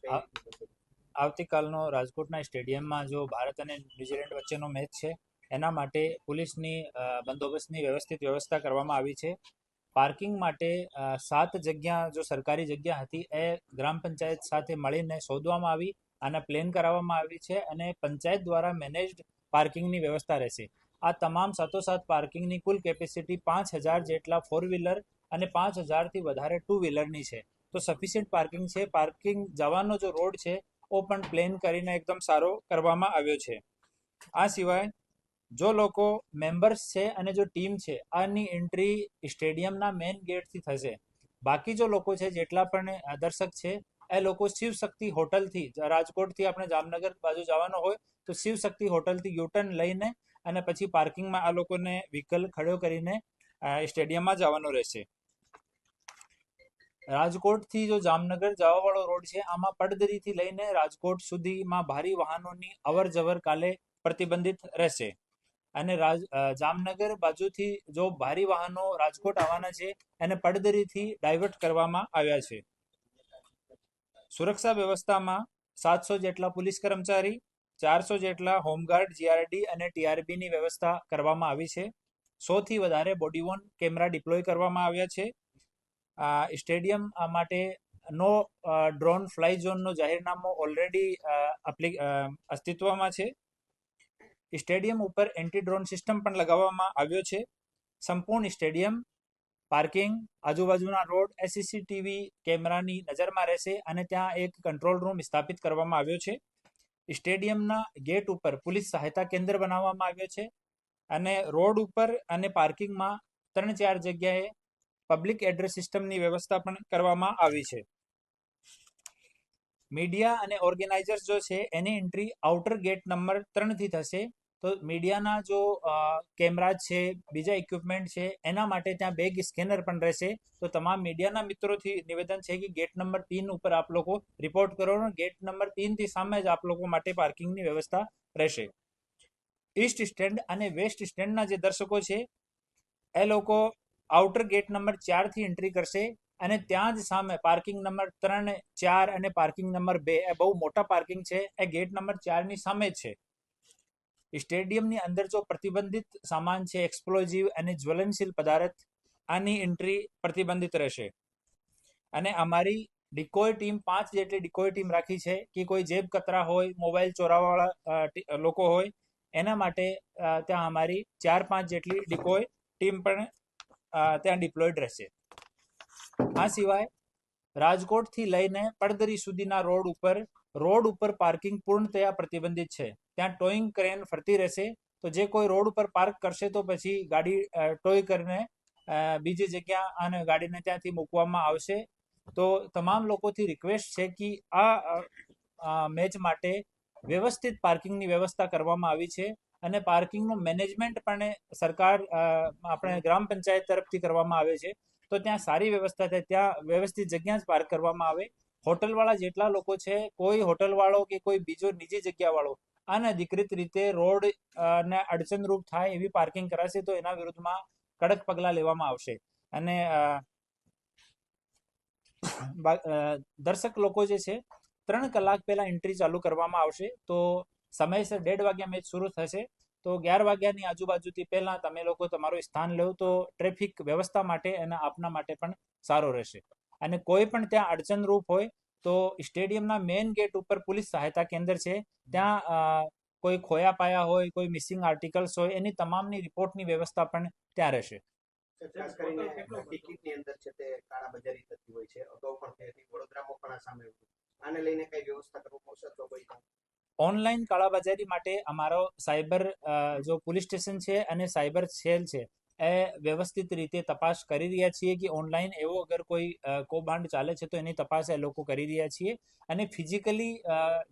આવતીકાલનો રાજકોટના સ્ટેડિયમમાં જો ભારત અને ન્યુઝીલેન્ડ વચ્ચેનો મેચ છે એના માટે પોલીસની બંદોબસ્તની વ્યવસ્થા કરવામાં આવી છે. પાર્કિંગ માટે 7 જગ્યા જો સરકારી જગ્યા હતી એ ગ્રામ પંચાયત સાથે મળીને શોધવામાં આવી અને પ્લેન કરાવવામાં આવી છે અને પંચાયત દ્વારા મેનેજ્ડ પાર્કિંગની વ્યવસ્થા રહેશે. આ તમામ સાથોસાથ પાર્કિંગની કુલ કેપેસિટી 5,000 જેટલા 4 વ્હીલર અને 5,000થી વધારે 2 વ્હીલરની છે. તો સફિશિયન્ટ પાર્કિંગ છે. પાર્કિંગ જવાનો જો રોડ છે ઓ પણ પ્લેન કરીને એકદમ સારો કરવામાં આવ્યો છે. આ સિવાય જો લોકો મેમ્બર્સ છે અને જો ટીમ છે આની એન્ટ્રી સ્ટેડિયમના મેઇન ગેટથી થશે. બાકી જો લોકો છે જેટલા પણ દર્શક છે એ લોકો શિવશક્તિ હોટલથી રાજકોટથી આપણે જામનગર બાજુ જવાનો હોય તો શિવશક્તિ હોટલથી યુટર્ન લઈને અને પછી પાર્કિંગમાં આ લોકોને વ્હીકલ ખડો કરીને સ્ટેડિયમમાં જવાનો રહેશે. રાજકોટથી જો જામનગર જવાવાળો રોડ છે આમાં પડદરીથી લઈને રાજકોટ સુધીમાં ભારે વાહનોની અવર જવર કાલે પ્રતિબંધિત રહેશે અને જામનગર બાજુથી જો ભારે વાહનો રાજકોટ આવવાના છે એને પડદરીથી ડાયવર્ટ કરવામાં આવ્યા છે. સુરક્ષા વ્યવસ્થામાં 700 જેટલા પોલીસ કર્મચારી, 400 જેટલા હોમગાર્ડ, જીઆરડી અને ટીઆરબીની વ્યવસ્થા કરવામાં આવી છે. 100થી વધારે બોડીવોર્ન કેમેરા ડિપ્લોય કરવામાં આવ્યા છે. સ્ટેડિયમ માટે નો ડ્રોન ફ્લાય ઝોનનો જાહેરનામો ઓલરેડી અસ્તિત્વમાં છે. સ્ટેડિયમ ઉપર એન્ટી ડ્રોન સિસ્ટમ પણ લગાવવામાં આવ્યો છે. સંપૂર્ણ સ્ટેડિયમ પાર્કિંગ આજુબાજુના રોડ સીસીટીવી કેમેરાની નજરમાં રહેશે અને ત્યાં એક કંટ્રોલ રૂમ સ્થાપિત કરવામાં આવ્યો છે. સ્ટેડિયમના ગેટ ઉપર પોલીસ સહાયતા કેન્દ્ર બનાવવામાં આવ્યો છે અને રોડ ઉપર અને પાર્કિંગમાં 3-4 જગ્યાએ પબ્લિક એડ્રેસ સિસ્ટમની વ્યવસ્થા પણ કરવામાં આવી છે. મીડિયા અને ઓર્ગેનાઇઝર્સ જો છે એની એન્ટ્રી આઉટર ગેટ નંબર 3થી થશે. તો મીડિયાના જો કેમેરા છે, બીજા ઇક્વિપમેન્ટ છે એના માટે ત્યાં બેગ સ્કેનર પણ રહેશે. તો તમામ મીડિયાના મિત્રોથી નિવેદન છે કે ગેટ નંબર 3 ઉપર આપ લોકો રિપોર્ટ કરો. ગેટ નંબર 3થી સામે જ આપ લોકો માટે પાર્કિંગની વ્યવસ્થા રહેશે. ઈસ્ટ સ્ટેન્ડ અને વેસ્ટ સ્ટેન્ડના જે દર્શકો છે એ લોકો આઉટર ગેટ નંબર 4થી એન્ટ્રી કરશે અને ત્યાં જ સામે પાર્કિંગ નંબર 3, 4 અને પાર્કિંગ નંબર 2 એ બહુ મોટા પાર્કિંગ છે એ ગેટ નંબર 4ની સામે જ છે. સ્ટેડિયમની અંદર જો પ્રતિબંધિત સામાન છે, એક્સપ્લોઝિવ અને જ્વલનશીલ પદાર્થ, આની એન્ટ્રી પ્રતિબંધિત રહેશે. અને અમારી ડિકોય ટીમ 5 જેટલી ડિકોય ટીમ રાખી છે કે કોઈ જેબ કતરા હોય, મોબાઈલ ચોરાવાળા લોકો હોય એના માટે ત્યાં અમારી 4-5 જેટલી ડિકોય ટીમ પણ ત્યાં ડિપ્લોયડ રહેશે. આ સિવાય રાજકોટથી લઈને પડદરી સુધીના રોડ ઉપર પાર્કિંગ પૂર્ણતયા પ્રતિબંધિત છે. ત્યાં ટોઈંગ ક્રેન ફરતી રહેશે. તો જે કોઈ રોડ ઉપર પાર્ક કરશે તો પછી ગાડી ટોય કરીને બીજી જગ્યા અને ગાડીને ત્યાંથી મૂકવામાં આવશે. તો તમામ લોકોથી રિક્વેસ્ટ છે કે આ મેચ માટે વ્યવસ્થિત પાર્કિંગની વ્યવસ્થા કરવામાં આવી છે અને પાર્કિંગનું મેનેજમેન્ટ પણ સરકાર આપણે ગ્રામ પંચાયત તરફથી કરવામાં આવે છે. તો ત્યાં સારી વ્યવસ્થા થાય, ત્યાં વ્યવસ્થિત જગ્યા જ પાર્ક કરવામાં આવે. હોટલવાળા જેટલા લોકો છે, કોઈ હોટલવાળો કે કોઈ બીજો નીજી જગ્યાવાળો અનધિકૃત રીતે રોડ ને અડચણરૂપ થાય એવી પાર્કિંગ કરાશે તો એના વિરુદ્ધમાં કડક પગલાં લેવામાં આવશે. અને દર્શક લોકો જે છે 3 કલાક પહેલા એન્ટ્રી ચાલુ કરવામાં આવશે. તો સમયસર 1:30 વાગ્યા મેચ શરૂ થશે. તો 11 વાગ્યાની આજુબાજુથી પહેલા તમે લોકો તમારું સ્થાન લો તો ટ્રાફિક વ્યવસ્થા માટે અને આપના માટે પણ સારો રહેશે. અને કોઈ પણ ત્યાં અડચણરૂપ હોય તો સ્ટેડિયમના મેઇન ગેટ ઉપર પોલીસ સહાયતા કેન્દ્ર છે. ત્યાં કોઈ ખોયા પાયા હોય, કોઈ મિસિંગ આર્ટિકલ્સ હોય એની તમામની રિપોર્ટની વ્યવસ્થા પણ ત્યાં રહેશે. ખાસ કરીને ટિકિટની અંદર છે તે કાળાબજારી થતી હોય છે. અગાઉ પણ થઈ હતી, વડોદરામાં પણ આ સામે આવ્યું. આને લઈને કઈ વ્યવસ્થા કરવું પડશે તો કોઈ ઓનલાઈન કાળાબજારી માટે અમારો સાયબર જો પોલીસ સ્ટેશન છે અને સાયબર સેલ છે એ વ્યવસ્થિત રીતે તપાસ કરી રહ્યા છીએ કે ઓનલાઈન એવો અગર કોઈ કૌભાંડ ચાલે છે તો એની તપાસ એ લોકો કરી રહ્યા છીએ. અને ફિઝિકલી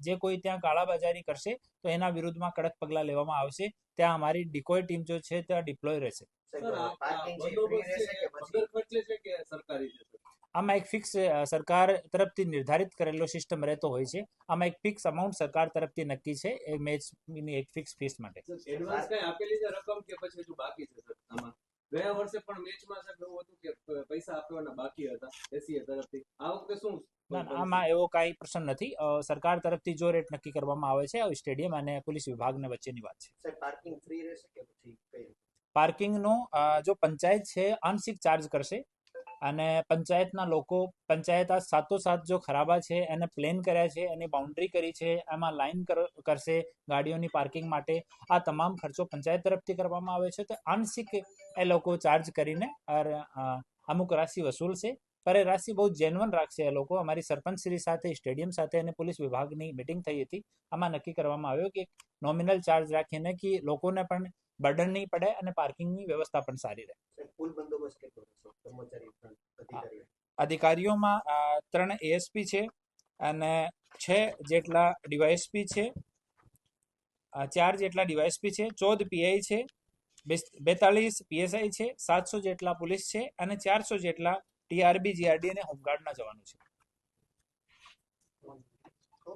જે કોઈ ત્યાં કાળાબજારી કરશે તો એના વિરુદ્ધમાં કડક પગલાં લેવામાં આવશે. ત્યાં અમારી ડિકોય ટીમ જો છે ત્યાં ડિપ્લોય રહેશે. આમાં એક ફિક્સ સરકાર તરફથી નિર્ધારિત કરેલો સિસ્ટમ રહેતો હોય છે. આમાં એક ફિક્સ અમાઉન્ટ સરકાર તરફથી નક્કી છે એ મેચની એક ફિક્સ ફીસ માટે. એડવાન્સ કઈ આપેલી છે રકમ કે પછી હજુ બાકી છે સર? આમાં ગયા વર્ષે પણ મેચમાં સાહેબ એવું હતું કે પૈસા આપવાના બાકી હતા એસીએ તરફથી. આ વખતે શું ના ના, આમાં એવો કાંઈ પ્રશ્ન નથી. સરકાર તરફથી જો રેટ નક્કી કરવામાં આવે છે સ્ટેડિયમ અને પોલીસ વિભાગને વચ્ચેની વાત છે. સાહેબ પાર્કિંગ ફ્રી રહેશે કે પછી કઈ રીતે? પાર્કિંગનો જો પંચાયત છે આંશિક ચાર્જ કરશે અને પંચાયતના લોકો પંચાયત આ સાથોસાથ જો ખરાબા છે એને પ્લેન કર્યા છે એની બાઉન્ડ્રી કરી છે એમાં લાઈન કરશે ગાડીઓની પાર્કિંગ માટે, આ તમામ ખર્ચો પંચાયત તરફથી કરવામાં આવે છે. તો આંશિક એ લોકો ચાર્જ કરીને અમુક રાશિ વસૂલશે, પર એ રાશિ બહુ જેન્યુઅન રાખશે એ લોકો. અમારી સરપંચશ્રી સાથે સ્ટેડિયમ સાથે અને પોલીસ વિભાગની મિટિંગ થઈ હતી, આમાં નક્કી કરવામાં આવ્યું કે નોમિનલ ચાર્જ રાખીને કે લોકોને પણ બર્ડન નહીં પડે અને પાર્કિંગની વ્યવસ્થા પણ સારી રહે. કુલ બંદોબસ્ત કેટલો રહેશે કર્મચારી અધિકારીઓ? અધિકારીઓમાં 3 ASP છે અને 6 જેટલા ડીવાયએસપી છે, 4 જેટલા ડીવાયએસપી છે, 14 PI છે, 42 PSI છે, 700 જેટલા પોલીસ છે અને 400 જેટલા TRB GRD અને હોમગાર્ડના જવાનો છે.